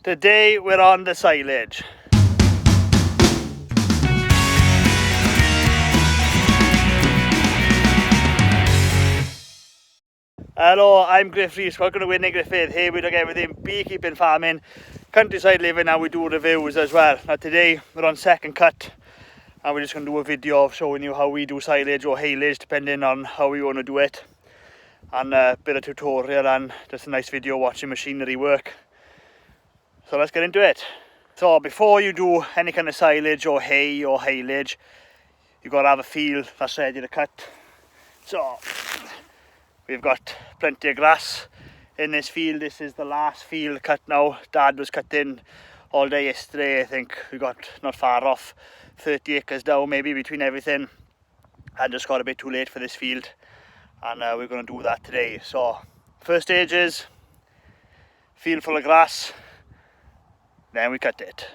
Today we're on the silage. Hello, I'm Griff Rees, welcome to Winning Griffith. Here we look at everything beekeeping, farming, countryside living, and we do reviews as well. Now today we're on second cut and we're just going to do a video of showing you how we do silage or haylage depending on how we want to do it. And a bit of tutorial and just a nice video watching machinery work. So let's get into it. So before you do any kind of silage or hay or haylage, you've got to have a field that's ready to cut. So we've got plenty of grass in this field. This is the last field cut now. Dad was cutting all day yesterday. I think we got not far off 30 acres down maybe between everything. I just got a bit too late for this field and we're going to do that today. So first stage is field full of grass, then we cut it.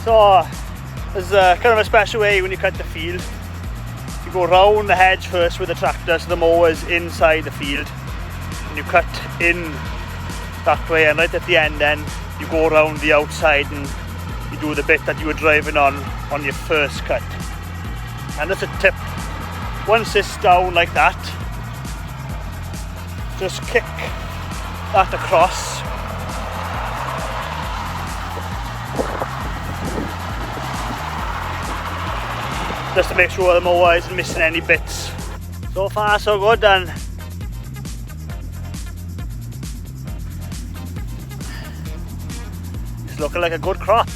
So there's kind of a special way when you cut the field. You go round the hedge first with the tractor, so the mower's inside the field, and you cut in that way, and right at the end then you go around the outside and you do the bit that you were driving on your first cut. And that's a tip. Once it's down like that, just kick that across. Just to make sure the mower isn't missing any bits. So far so good, and it's looking like a good crop.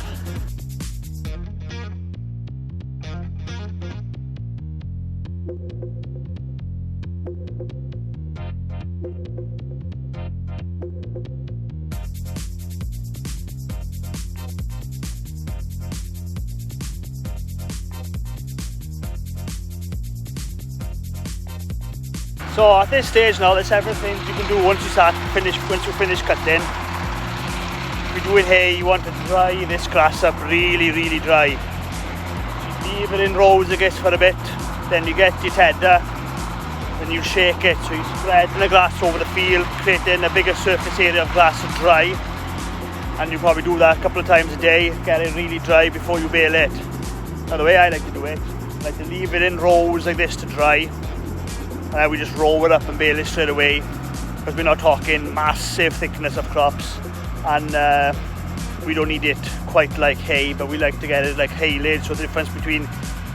So at this stage now, there's several things you can do once you finish cutting. If you're doing hay, you want to dry this grass up really dry. You leave it in rows, I guess, for a bit. Then you get your tedder, and you shake it. So you're spreading the grass over the field, creating a bigger surface area of grass to dry. And you probably do that a couple of times a day, get it really dry before you bale it. Now the way I like to do it, I like to leave it in rows like this to dry. And we just roll it up and bale it straight away, because we're not talking massive thickness of crops, and we don't need it quite like hay, but we like to get it like haylage. So the difference between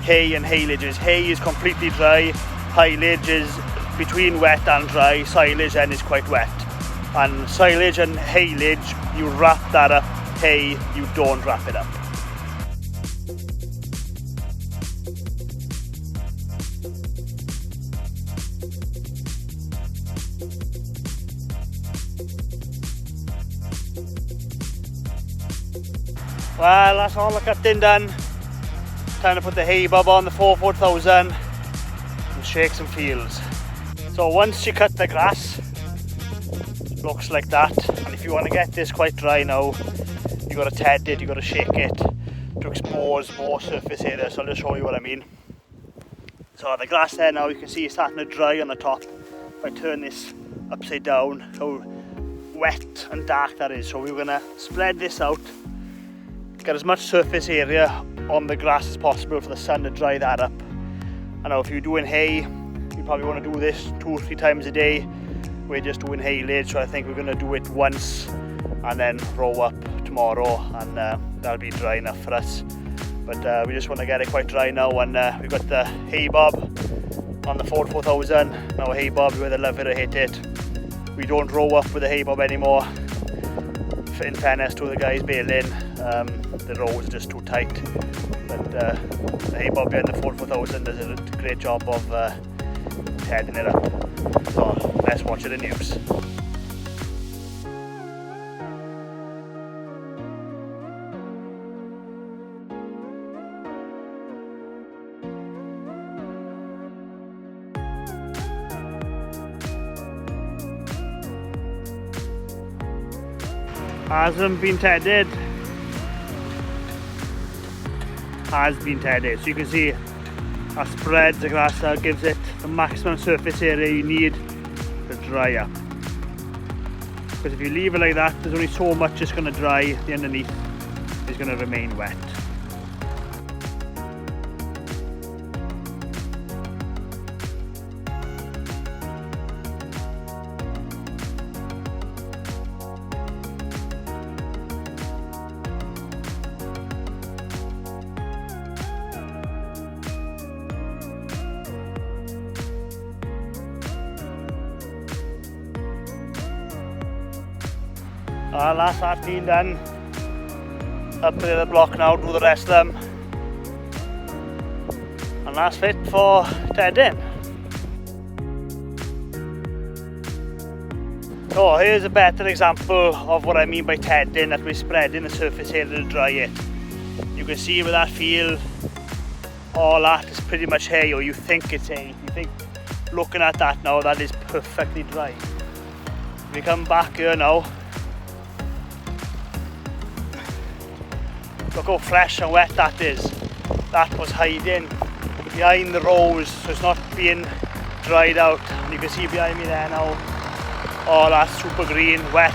hay and haylage is hay is completely dry, haylage is between wet and dry, silage then is quite wet. And silage and haylage, you wrap that up, hay you don't wrap it up. Well, that's all the cutting done. Time to put the hay bob on the 4000 and shake some fields. So once you cut the grass, it looks like that. And if you want to get this quite dry now, you got to ted it, you got to shake it to expose more surface area. So I'll just show you what I mean. So the grass there now, you can see it's starting to dry on the top. If I turn this upside down, how wet and dark that is. So we're going to spread this out, get as much surface area on the grass as possible for the sun to dry that up. And now if you're doing hay, you probably want to do this 2 or 3 times a day. We're just doing haylage, so I think we're going to do it once and then row up tomorrow, and that'll be dry enough for us. But we just want to get it quite dry now, and we've got the hay bob on the Ford 4000. Now hay bob, whether love it or hate it, we don't row up with the hay bob anymore. In fairness to the guys baling, the rows are just too tight, but the hay bob behind the Ford 4000 does a great job of heading it up. So let's watch it in use. Hasn't been tedded. Has been tedded. So you can see that spreads the grass out, gives it the maximum surface area you need to dry up. Because if you leave it like that, there's only so much it's going to dry. The underneath is going to remain wet. Last half been done. Up to the block now, do the rest of them. And that's fit for tedding. So here's a better example of what I mean by tedding, that we're spreading the surface area to dry it. You can see with that feel, all that is pretty much hay, or you think it's hay. You think, looking at that now, that is perfectly dry. We come back here now. Look how fresh and wet that is. That was hiding behind the rows, so it's not being dried out. And you can see behind me there now, all that's super green, wet,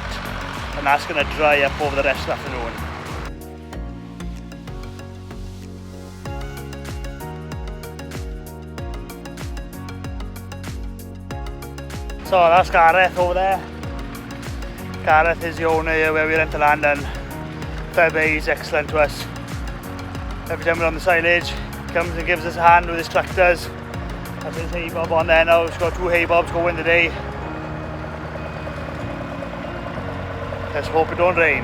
and that's going to dry up over the rest of the afternoon. So that's Gareth over there. Gareth is the owner here where we rent the land, and he's excellent to us. Every time we're on the silage, he comes and gives us a hand with his tractors. That's his hay bob on there now. He's got 2 hay bobs going today. Let's hope it don't rain.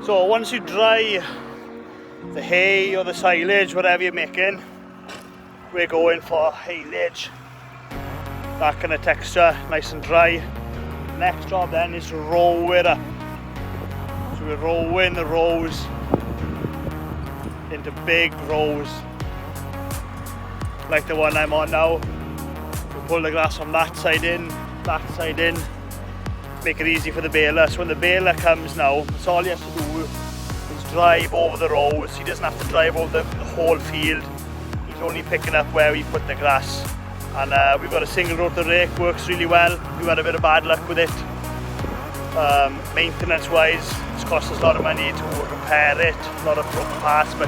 So once you dry the hay or the silage, whatever you're making, we're going for haylage. That kind of texture, nice and dry. Next job then is to roll it up. So we're rolling the rows into big rows, like the one I'm on now. We pull the grass from that side in, make it easy for the baler. So when the baler comes now, that's all he has to do is drive over the rows. He doesn't have to drive over the whole field. He's only picking up where we put the grass. And we've got a single rotor rake, works really well. We've had a bit of bad luck with it. Maintenance wise, it's cost us a lot of money to repair it, a lot of broken parts, but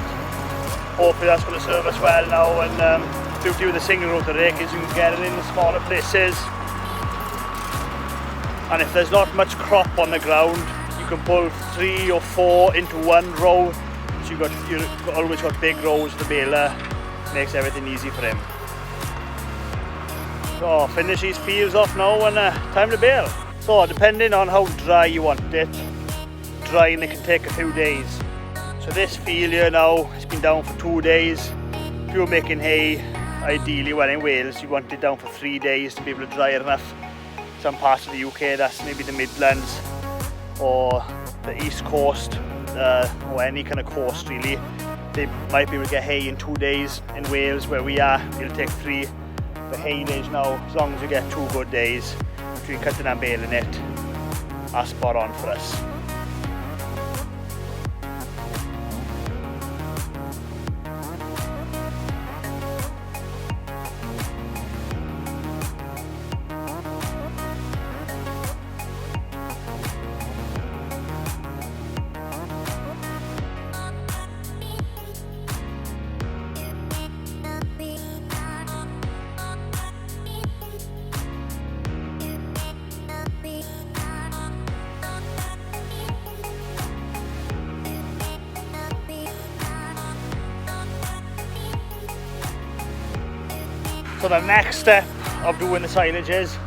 hopefully that's going to serve us well now. And the beauty with the single rotor rake is you can get it in the smaller places. And if there's not much crop on the ground, you can pull 3 or 4 into one row. So you've always got big rows. The baler makes everything easy for him. So finish these fields off now and time to bale. So depending on how dry you want it, drying it can take a few days. So this field here now, it's been down for 2 days. If you're making hay, ideally, well in Wales, you want it down for 3 days to be able to dry it enough. Some parts of the UK, that's maybe the Midlands or the East Coast, or any kind of coast really. They might be able to get hay in 2 days. In Wales, where we are, it'll take 3. The haylage now, as long as you get 2 good days between cutting and baling it, that's spot on for us. So the next step of doing the silage is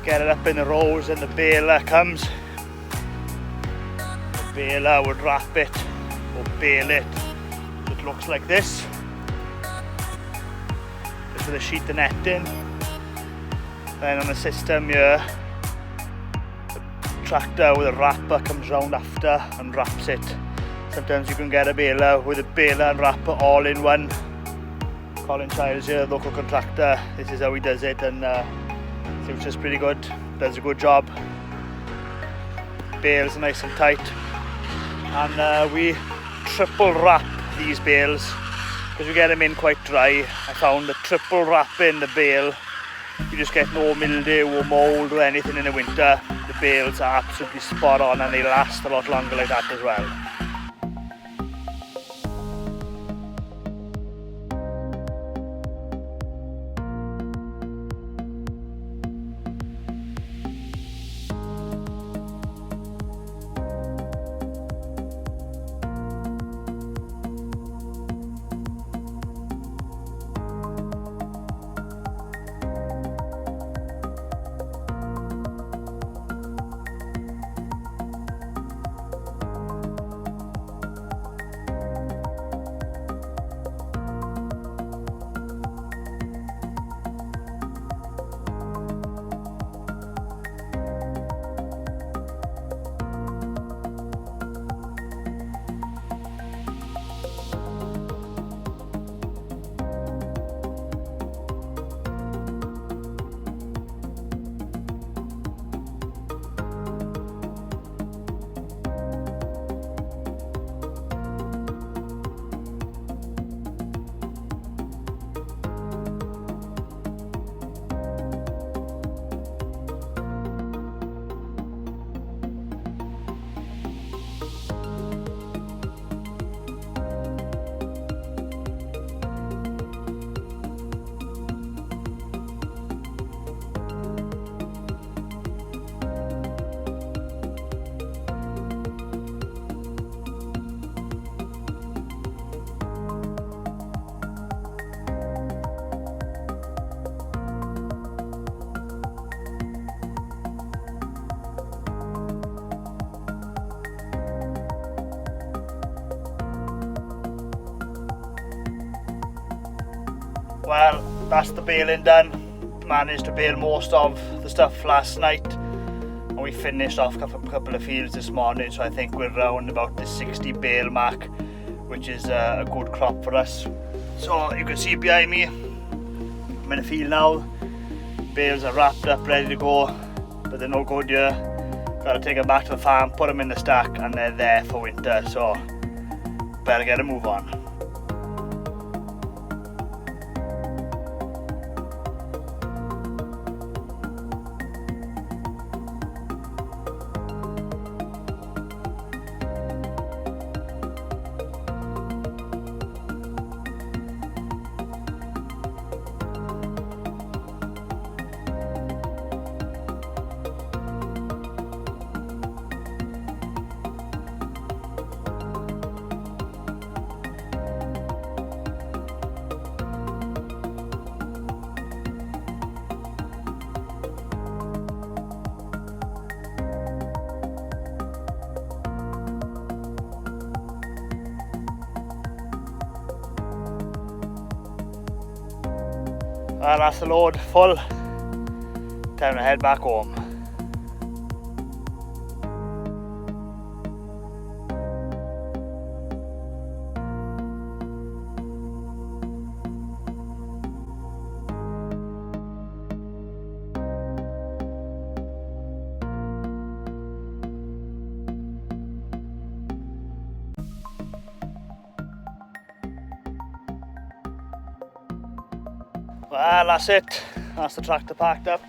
get it up in the rows, and the baler comes. The baler would wrap it or bale it. It looks like this. Just with a sheet of netting. Then on the system here, the tractor with a wrapper comes round after and wraps it. Sometimes you can get a baler with a baler and wrapper all in one. Colin Childs here, local contractor, this is how he does it, and suits us pretty good, does a good job. Bales are nice and tight, and we triple wrap these bales because we get them in quite dry. I found that triple wrapping the bale, you just get no mildew or mould or anything in the winter. The bales are absolutely spot on and they last a lot longer like that as well. Well, that's the baling done. Managed to bale most of the stuff last night, and we finished off a couple of fields this morning, so I think we're around about the 60 bale mark, which is a good crop for us. So you can see behind me, I'm in a field now. Bales are wrapped up, ready to go, but they're no good here. Got to take them back to the farm, put them in the stack, and they're there for winter, so better get a move on. Well, that's the load full. Time to head back home. Well, that's it. That's the tractor packed up.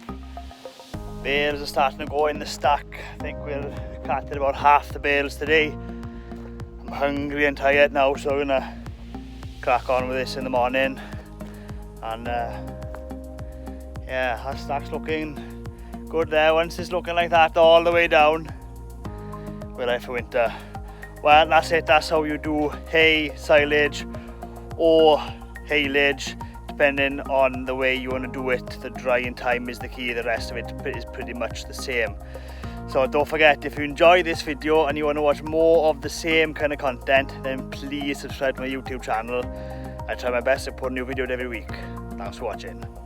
Bales are starting to go in the stack. I think we've carted about half the bales today. I'm hungry and tired now, so we're gonna crack on with this in the morning. And yeah, that stack's looking good there. Once it's looking like that all the way down, we're ready for winter. Well, that's it. That's how you do hay, silage, or haylage, depending on the way you want to do it. The drying time is the key, the rest of it is pretty much the same. So don't forget, if you enjoy this video and you want to watch more of the same kind of content, then please subscribe to my YouTube channel. I try my best to put a new video every week. Thanks for watching.